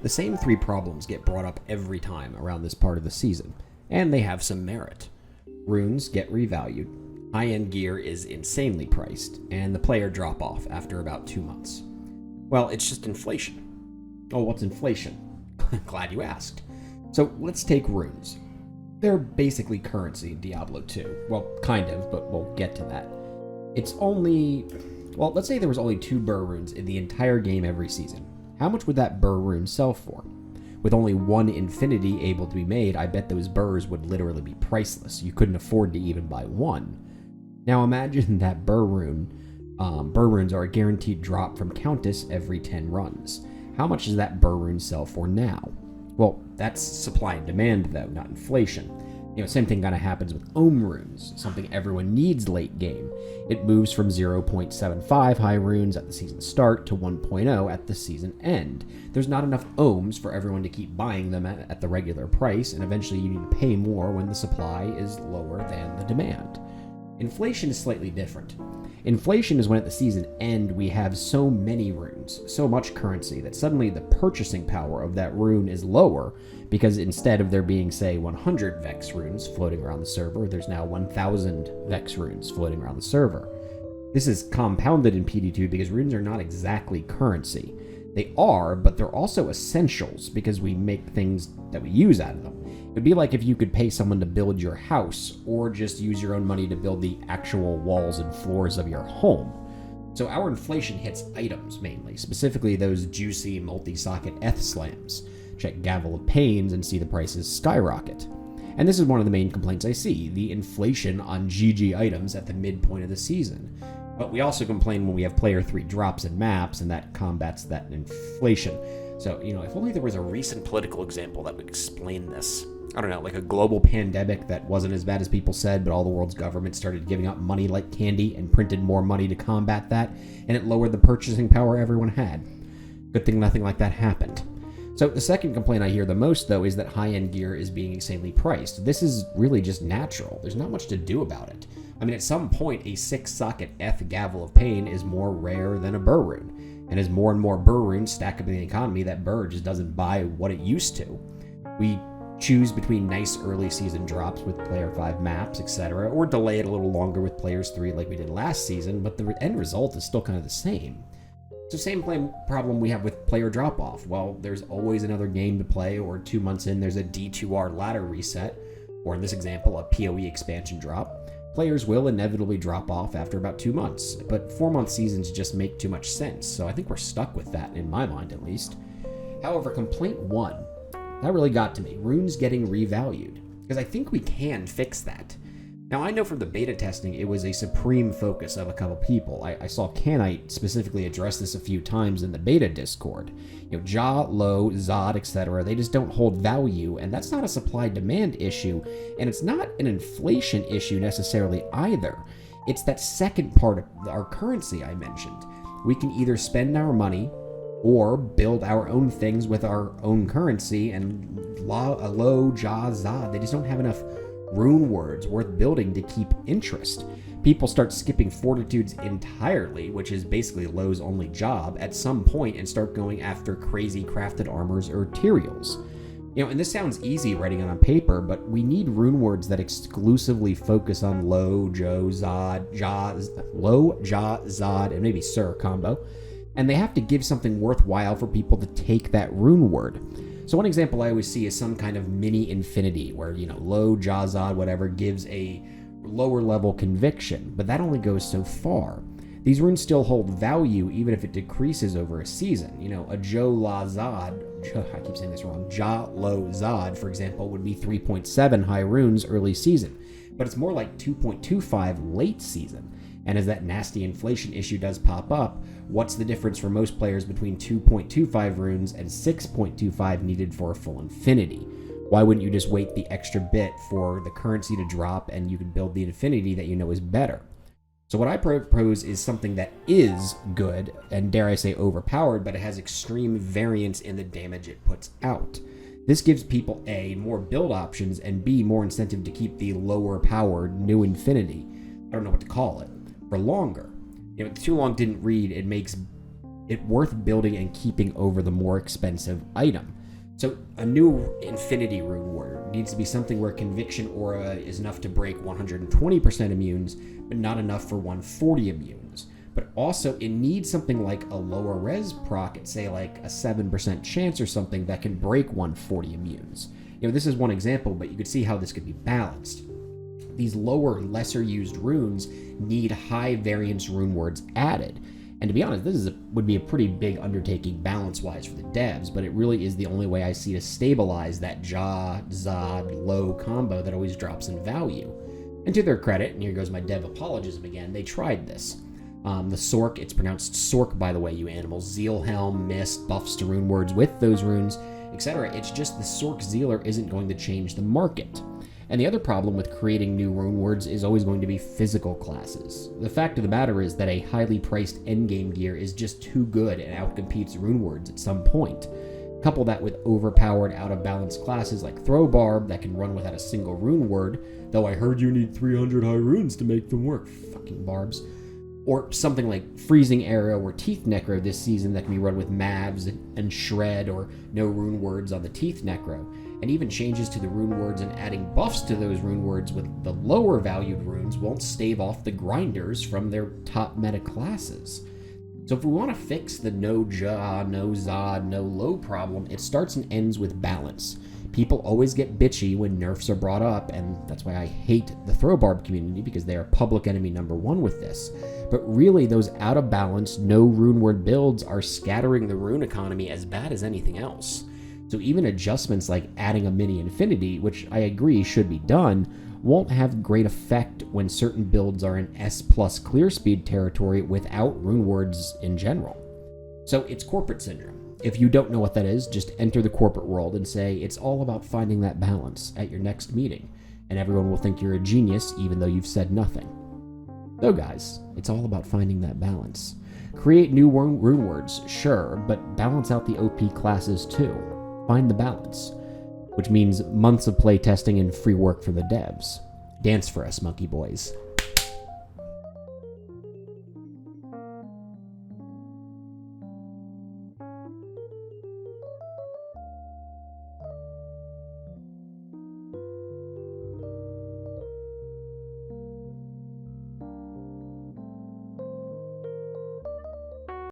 The same three problems get brought up every time around this part of the season, and they have some merit. Runes get revalued, high-end gear is insanely priced, and the player drop off after about 2 months. Well, it's just inflation. Oh, what's inflation? Glad you asked. So let's take runes. They're basically currency in Diablo 2. Well, kind of, but we'll get to that. Let's say there was only 2 burr runes in the entire game every season. How much would that burr rune sell for? With only 1 infinity able to be made, I bet those burrs would literally be priceless. You couldn't afford to even buy one. Now imagine that burr runes are a guaranteed drop from Countess every 10 runs. How much does that burr rune sell for now? Well, that's supply and demand though, not inflation. Same thing kind of happens with ohm runes, something everyone needs late game. It moves from 0.75 high runes at the season start to 1.0 at the season end. There's not enough ohms for everyone to keep buying them at the regular price, and eventually you need to pay more when the supply is lower than the demand. Inflation is slightly different. Inflation is when at the season end we have so many runes, so much currency, that suddenly the purchasing power of that rune is lower, because instead of there being, say, 100 Vex runes floating around the server, there's now 1,000 Vex runes floating around the server. This is compounded in PD2 because runes are not exactly currency. They are, but they're also essentials because we make things that we use out of them. It would be like if you could pay someone to build your house, or just use your own money to build the actual walls and floors of your home. So our inflation hits items mainly, specifically those juicy multi-socket ETH slams. Check Gavel of Pains and see the prices skyrocket. And this is one of the main complaints I see, the inflation on GG items at the midpoint of the season. But we also complain when we have player 3 drops in maps, and that combats that inflation. So, if only there was a recent political example that would explain this. I don't know, like a global pandemic that wasn't as bad as people said, but all the world's governments started giving out money like candy and printed more money to combat that, and it lowered the purchasing power everyone had. Good thing nothing like that happened. So the second complaint I hear the most, though, is that high-end gear is being insanely priced. This is really just natural. There's not much to do about it. I mean, at some point, a 6-socket ETH Gavel of Pain is more rare than a burr rune. And as more and more burr runes stack up in the economy, that burr just doesn't buy what it used to. We choose between nice early season drops with player 5 maps, etc., or delay it a little longer with players 3 like we did last season, but the end result is still kind of the same. It's the same problem we have with player drop-off. Well, there's always another game to play, or 2 months in there's a D2R ladder reset, or in this example, a PoE expansion drop. Players will inevitably drop off after about 2 months, but 4-month seasons just make too much sense, so I think we're stuck with that, in my mind at least. However, complaint 1, that really got to me, runes getting revalued, because I think we can fix that. Now, I know from the beta testing it was a supreme focus of a couple people. I saw Canite specifically address this a few times in the beta Discord. Ja, Lo, Zod, etc., they just don't hold value, and that's not a supply-demand issue, and it's not an inflation issue necessarily either. It's that second part of our currency I mentioned. We can either spend our money or build our own things with our own currency, and Lo, Ja, Zod, they just don't have enough rune words worth building to keep interest. People start skipping fortitudes entirely, which is basically Lo's only job, at some point, and start going after crazy crafted armors or materials. And this sounds easy writing it on paper, but we need rune words that exclusively focus on Lo, Jo, Zod, Lo, Ja, Zod, and maybe Sir combo, and they have to give something worthwhile for people to take that rune word. So one example I always see is some kind of mini infinity where, Lo, Ja, Zod, whatever, gives a lower level conviction, but that only goes so far. These runes still hold value even if it decreases over a season. A Jo, La, Zod, I keep saying this wrong, Ja, Lo, Zod, for example, would be 3.7 high runes early season, but it's more like 2.25 late season. And as that nasty inflation issue does pop up, what's the difference for most players between 2.25 runes and 6.25 needed for a full infinity? Why wouldn't you just wait the extra bit for the currency to drop and you could build the infinity that you know is better? So what I propose is something that is good, and dare I say overpowered, but it has extreme variance in the damage it puts out. This gives people A, more build options, and B, more incentive to keep the lower powered new infinity, I don't know what to call it, for longer. Too long didn't read, it makes it worth building and keeping over the more expensive item. So a new Infinity Rune word needs to be something where Conviction Aura is enough to break 120% immunes, but not enough for 140 immunes. But also, it needs something like a lower res proc at, say, like a 7% chance or something that can break 140 immunes. This is one example, but you could see how this could be balanced. These lower, lesser used runes need high variance rune words added. And to be honest, would be a pretty big undertaking balance-wise for the devs, but it really is the only way I see to stabilize that Zod, low combo that always drops in value. And to their credit, and here goes my dev apologism again, they tried this. The Sork, it's pronounced Sork by the way, you animals. Zeal Helm, Mist, buffs to rune words with those runes, etc. It's just the Sork Zealer isn't going to change the market. And the other problem with creating new rune words is always going to be physical classes. The fact of the matter is that a highly priced endgame gear is just too good and outcompetes rune words at some point. Couple that with overpowered, out-of-balance classes like Throwbarb that can run without a single rune word, though I heard you need 300 high runes to make them work, fucking barbs. Or something like Freezing Arrow or Teeth Necro this season that can be run with Mavs and Shred or no rune words on the Teeth Necro. And even changes to the rune words and adding buffs to those rune words with the lower valued runes won't stave off the grinders from their top meta classes. So if we want to fix the no Ja, no Zod, no low problem, it starts and ends with balance. People always get bitchy when nerfs are brought up, and that's why I hate the Throwbarb community, because they are public enemy number one with this. But really, those out of balance, no rune word builds are scattering the rune economy as bad as anything else. So even adjustments like adding a mini infinity, which I agree should be done, won't have great effect when certain builds are in S+ clear speed territory without rune words in general. So it's corporate syndrome. If you don't know what that is, just enter the corporate world and say it's all about finding that balance at your next meeting, and everyone will think you're a genius even though you've said nothing. So guys, it's all about finding that balance. Create new rune words, sure, but balance out the OP classes too. Find the balance, which means months of playtesting and free work for the devs. Dance for us, monkey boys.